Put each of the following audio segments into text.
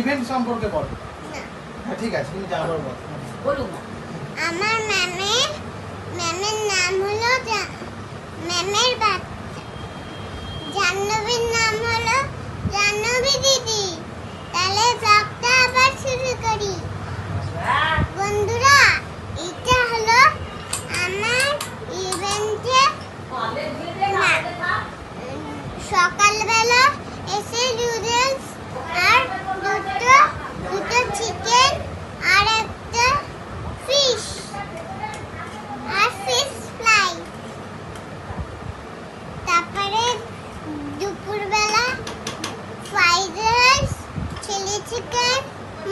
Event সম্পর্কে বলো। হ্যাঁ ঠিক আছে, তুমি যা বলো বলো। আমার ম্যামের নাম হলো ম্যামের জাহ্নবীর নাম হলো জাহ্নবী দিদি। তাহলে ব্লগটা আবার শুরু করি। বন্ধুরা, এটা হলো আমার ইভেন্টে সকালবেলা এসে নুডলস আর দুটো চিকেন আর একটা ফিশ ফ্রাই। তারপরে দুপুরবেলা fried rice, chilli chicken,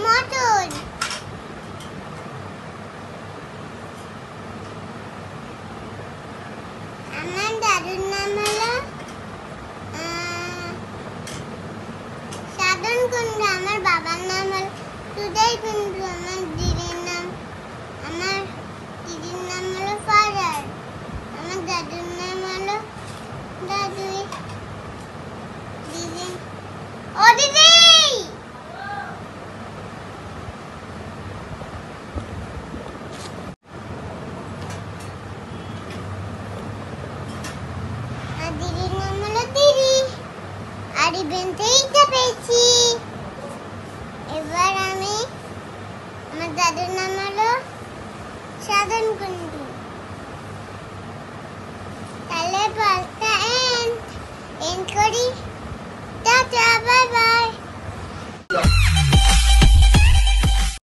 mutton. আমার দাদুর নাম হলো সাধন কুণ্ডু। আমার বাবার নাম হলো সুদয় কুণ্ডু। আমার দিদির নাম হলো ফাদার। আমার দাদুর নাম হলো দাদুই। দিদি, ও দিদি, দিদির নাম হলো দিদি। আর ইভেন্টেই পেয়েছি। এবার আমার দাদুর নাম হলো সাধন কুণ্ডু। তাহলে